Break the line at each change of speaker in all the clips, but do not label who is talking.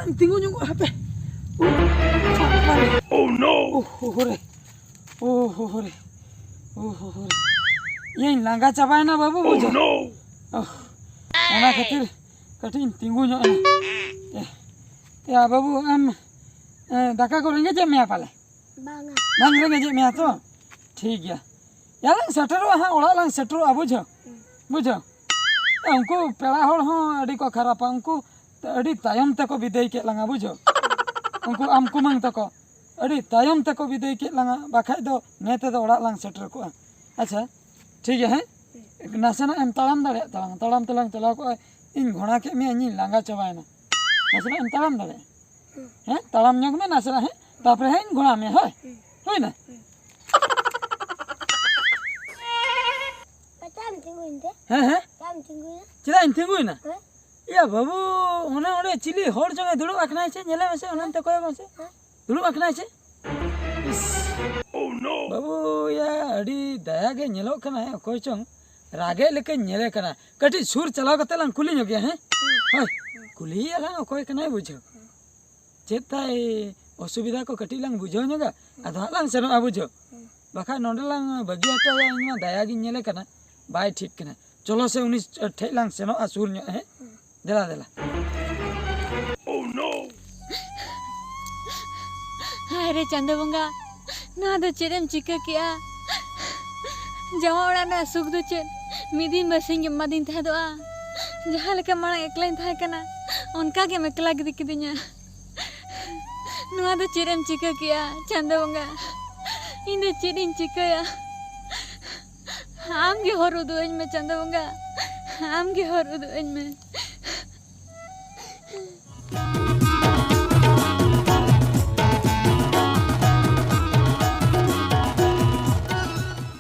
lang tinggu nyunggu hape. Oh no. Hore. Hore. Hore. Yang langga capai na babu bujo. Oh no. Ana khatir katin tinggu nyok ni. Ya babu daka ko renge je mea pale. Bang renge je mea to. ठीक है यार सेटरो हाँ ओड़ा lung सेटरो बुझो बुझो उनको पेड़ा होड़ हो अड़ी को खरापा उनको अड़ी तायम तक को विदाई के लंगा बुझो उनको आम कुमंग तक को अड़ी तायम तक को विदाई के लंगा बाखाय दो नेते दो ओड़ा लंग सेटर को अच्छा ठीक है नासेना एम तालाम दाड़े तालाम चलाव को इन घोड़ा के में इन लांगा चबायना नासेना एम तालाम दाड़े हैं तालाम योग में नासेना है तापरे है इन घोड़ा में है ना हैं चला इन थिंगुइना या बाबू ओने ओने चिली होड़ जंगे दुड़ु आखनाय छे नेले मसे ओनन ते कोय मसे दुड़ु आखनाय छे ओह नो बाबू या अडी दया गे नेलो कना कोय चंग रागे लेके नेले कना कटी सुर चलाव कते लं कुली नो गया हैं होय कुली ला कोय कना बुझो चेताय असुविधा को कटी लं बुझो नगा आधा लं सनो बुझो बाखा नोंडे लं बगी हटो या इनमा दया गे नेले कना बाय ठीक कना चलो से उनी ठेलांग सेनो असुर न्यो है देला देला ओह नो
हाय रे चंदो बंगा ना दो चेदम चिका किया जमा ओड़ा ना सुख दो चेद मिदिन बसिंग मदिन था दो जहां लेके मांग एकलाइन था कना उनका के मकला गिदी किदिnya नुआ दो चेदम चिका किया चंदो बंगा इन दो चेदिन चिका या आम के हर उदुएं में चंदा बंगा आम के हर उदुएं में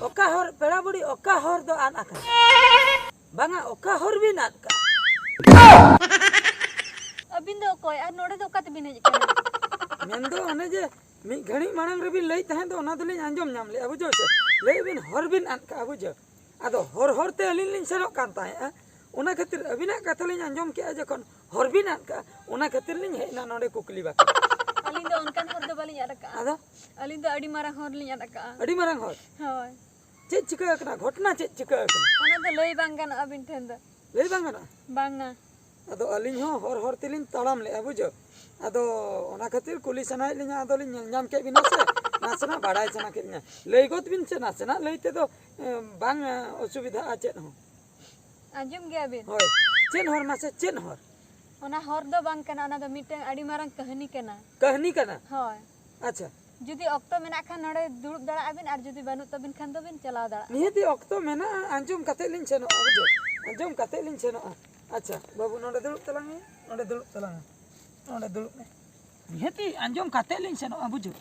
ओका हर पेड़ा बुड़ी ओका हर दो आन आका बांगा ओका हर भी नात का
अबिन दो कोई आ नोड़े दो कत बिन हेज
मेंदो ओने जे मी घड़ी मांग रे भी लई तहे तो ओना दलिन अंजम नाम ले बुझो से लई बिन हर बिन आन का बुझो आदो हर हर ते अलिन लिन सेरो कान ताहे ओना खातिर अबिना कथा लिन अंजम के जखन हर बिन आन का ओना खातिर लिन हेना नोडे कुकली बा
अलिन दो उनकान हर दो बालिन अडका
आदो
अलिन दो अडी मारा हर लिन अडका
अडी मारंग हर
होय
चेत चिका कना घटना चेत चिका कना
ओना दो लई बांगन अबिन ठेन दो
लई बांगना
बांगा
आदो अलिन हो हर हर तिलिन तालाम ले बुझो आदो ओना खातिर कुली सनाय लिन आदो लिन नाम के बिना से नासना बाड़ाय सना किnya लई गोत बिन से नासना लईते तो बांग असुविधा आचेत हो
आजम गया बिन
होय चेन हर मासे चेन हर
ओना हर दो बांग कना ओना दो मिटे अडी मारंग कहानी कना होय
अच्छा
जुदी ऑक्टो मेना खान नडे दुड़ब दड़ा अबिन आर जुदी बानु तबिन खान दो बिन चलाव दड़ा
निहती ऑक्टो मेना अंजुम कते लिन सेनो बुझो अंजुम कते लिन सेनो अच्छा बाबू नोडे दुड़ब तलांगे नोडे दुड़ब में निहती अंजुम कते लिन सेनो बुझो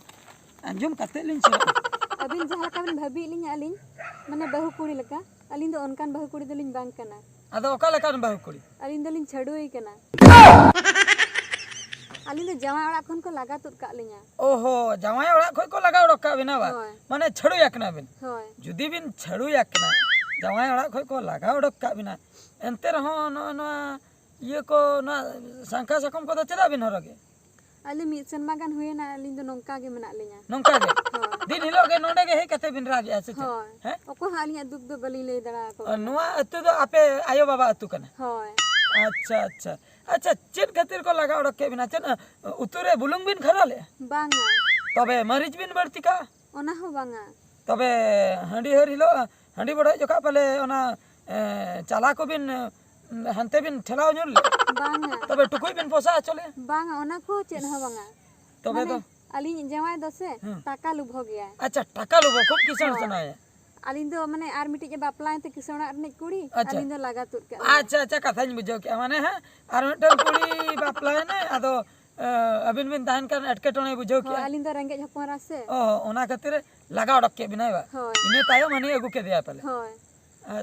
अंजुम कते लिन सेनो
अबिन जहां काबिन भाभी लिन आलिन माने बहु कुड़ी लका अलिन दो अनकान बहु कुड़ी दलिन बांग कना
आदो ओका लेकान बाहु कुड़ी
अलिन दलिन छडुई कना अलिन दो जमा ओड़ा खन को लगा तुद का लिया
ओहो जमाय ओड़ा खोय को लगा ओड़का बिना बा माने छड़ु याकना बिन
होय
जुदी बिन छड़ु याकना जमाय ओड़ा खोय को लगा ओड़का बिना एंते रहो न ये को ना संखा सकम को तो चला बिन हरगे
अली मिद सनमा गान हुए ना अलिन दो नोंका के मना लिया
नोंका के दिन हिलो के नोंडे के हे कते बिन राग ऐसे
हैं ओको हालिया दुख दो बली ले दड़ा को
नोआ अतु दो आपे आयो बाबा अतु कना
होय
अच्छा चेन खातिर को लगा ओड़क के बिना चेन उतुरे बुलुंग बिन खराले
बांगा
तबे मरीज बिन बर्ती का
ओना हो बांगा
तबे हंडी हर हिलो हंडी बड़ा जोका पले ओना चाला को बिन हंते बिन ठेलाव नुल
बांगा
तबे टुकुई बिन पोसा चले
बांगा ओना को चेन हो बांगा
तबे तो
अलिन जमाय दो से टाका लुभ हो गया
अच्छा टाका लुभ खूब किसान सुनाय
अलिन दो माने आर मिटी के बापलाय ते किसोना रने कुड़ी अलिन दो लगा तुर के
अच्छा कथा बुझो के माने है आर मिटन कुड़ी बापलाय ने आदो अबिन बिन दान कर अटके टोने बुझो के
अलिन दो रंगे हपरा से
ओ ओना खातिर लगा ओड़क के बिना बा इने तायो माने अगु के दिया पले
होय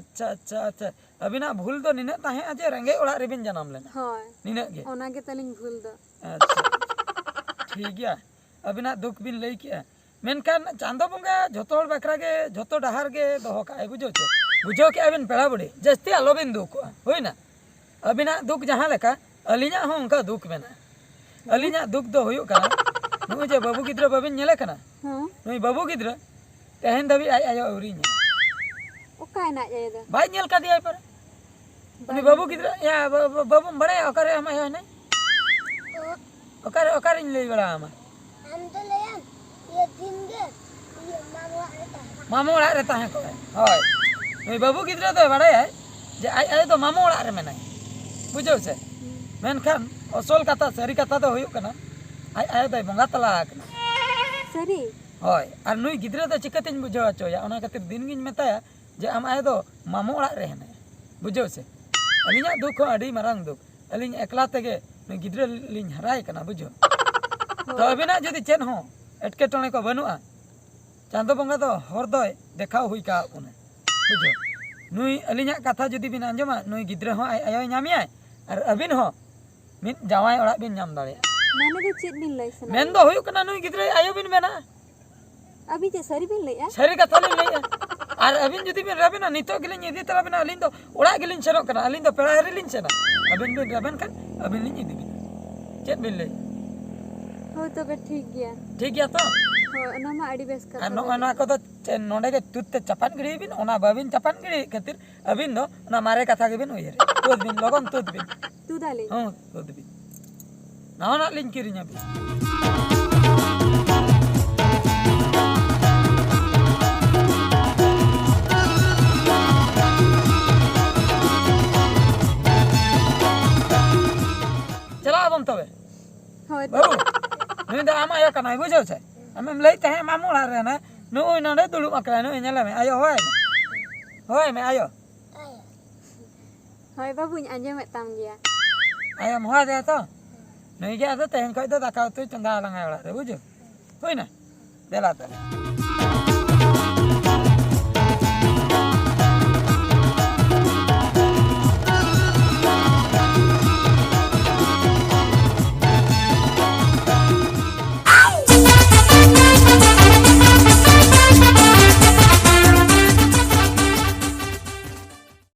अच्छा अबिना भूल दो निने ताहे अजे रंगे ओड़ा रे बिन जन्म लेना
होय
निने के
ओना के तलिन भूल दो
अच्छा ठीक गया अबिना दुख बिन लई के मेनकान चांदो बंगा झोतो बकरा के झोतो डहार के दोहो का बुझो के अबिन पेड़ा बुड़ी जस्ती आलो बिन दुख होइना अबिना दुख जहां लेका अलिना हो उनका दुख मेना अलिना दुख दो हुयुक कना नुई जे बाबू गिद्रा बाबिन नेले कना
हाँ
नुई बाबू गिद्रा तेहन दबी आई आयो अवरी ने
ओका ना ये दा
बाई नेल का दिया पर नुई बाबू गिद्रा या बाबू बड़े ओकरे हम आयो ने ओकरे ले बड़ा हम
हम तो लेयन ये दिन के ये
मामू ओड़ा रे ताहे को होय नुई बाबू गिद्रा तो बड़े है जे आई आयो तो मामू ओड़ा रे मेनाय बुझो से मेनखान असल कथा सरी कथा तो हुयुक कना आई आयो तो बंगा तला कना
सरी
होय आर नुई गिद्रा तो चिकतेñ बुझाव अचोया ओना खातिर दिन गिñ मेताया जे आम आयो तो मामू ओड़ा रे हने बुझो से अलिना दुख हो अडी मारांग दुख अलिन एकला तेगे नुई गिद्रा लिñ हराय कना बुझो तो अबिना जदि चेन हो एटकेटोणे को बनुआ चांदो बंगा तो हर दोय देखाव हुई का उने बुझो नुई अलिना कथा जदि बिन आंजमा नुई गिद्रा हो आयो नामिया आर अबिन हो मिन जावाय ओड़ा बिन नाम दाड़े
माने दो चेत बिन लई सना
मेन दो हुयुक कना नुई गिद्रा आयो बिन मेना
अभी जे सरी बिन लई
सरी कथा लिñ लैया आर अबिन जदि बिन रबिना नितो गिलिñ इदी तरा बिना अलिन दो ओड़ा गिलिñ सेनोक कना अलिन दो पेड़ा हरि लिñ सेना अबिन बिन रबन खान अबिन लिñ इदी बिन चेत बिन लई
हो तो बे ठीक गया
ठीक गया तो
हो ना मा अड़ी बेस
आर
का
नोना को तो नोडे के तुत्ते चपान गिड़ी बिन ओना बाबिन चपान गिड़ी खातिर अबिन दो ना मारे कथा के बिन उयरे तुद बिन लगन तुद बिन
तू दाली
हां तुद बिन नाना लिñ किरिña बिन चला बम तबे
हो
बाबू नुई दा आमा आयो कनाय बुझो से आमेम लई तहे मामू ओड़ा रे ना नुई नोडे दुड़ुब अकला नुई नेला में आयो होय में आयो
होय बाबू आंजे में ताम गया
आयो मोहा दे तो नुई के आदो तहेन खय दो दाका उतु चंदा लंगा ओड़ा रे बुझो होय ना देला तो